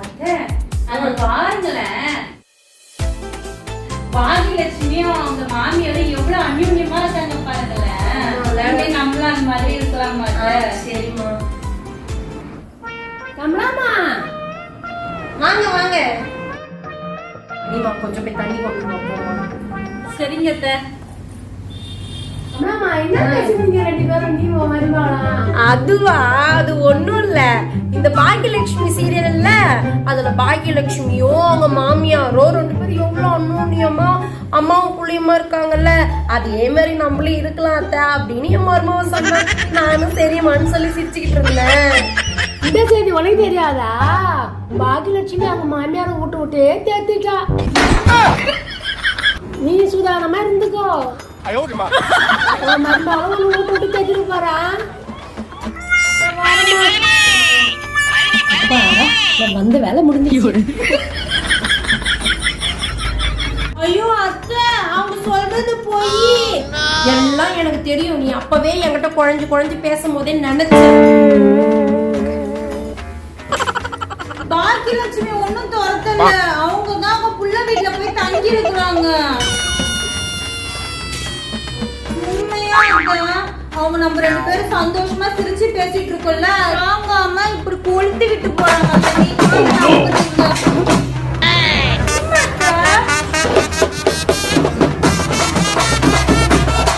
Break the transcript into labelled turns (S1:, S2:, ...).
S1: அத்தை அங்க பாருங்களேன், பாகியலட்சுமியும் அவங்க மாமியாரும் எவ்வளவு அந்யோன்யமா இருக்காங்க பாருங்களேன். நம்மளும் அந்த மாதிரி இருக்கலாமா?
S2: சரிம்மா.
S3: கமலாமா
S2: வாங்க வாங்க. நீமா கொஞ்சம் போய் தண்ணி கொண்டு போமா.
S1: சரிங்க அத்தை.
S3: கமலாமா என்ன பேசுறீங்க ரெண்டு பேரும்? நீ மருமகளா?
S2: அதுவா, அது ஒண்ணும் இல்ல. இந்த பாக்கியலட்சுமி சீரியல்ல அதுல பாக்கியலட்சுமியோ அவங்க மாமியாரோ ரெண்டு பேரும் எவ்வளவு அன்னோன்யமா அம்மாவும் புள்ளியமா இருக்காங்கல்ல, அதே மாதிரி நம்மளும் இருக்கலாம் அத்தை அப்படின்னு என் மருமவ சொன்னா. நானும் சரிம்மான்னு சொல்லி சிரிச்சுக்கிட்டு இருந்தேன்.
S3: இந்த செய்தி உனக்கு தெரியாதா? பாக்கியலட்சுமி அவங்க மாமியார விட்டு விட்டே தேத்திட்டா. நீ சுதாரணமா இருந்துக்கோ. மருமகளும் விட்டு விட்டு தேத்திட்டு போறா. வந்த வேலை முடிஞ்சிச்சு.
S2: ஐயோ அத்தை, அவங்க சொல்றது போய் எல்லாம் எனக்கு தெரியும். நீ அப்பவே என்கிட்ட குழஞ்சு குழஞ்சு பேசும்போதே நினைச்சேன்.
S1: பாக்கியலட்சுமி ஒண்ணும் துரத்தல, அவங்க தான் அவங்க புள்ள வீட்டுல போய் தங்கி இருக்கிறாங்க. உண்மையா அத்தை, அவங்க நம்ம ரெண்டு பேரும் சந்தோஷமா சிரிச்சு பேசிட்டு இருக்கோம்ல, அவங்க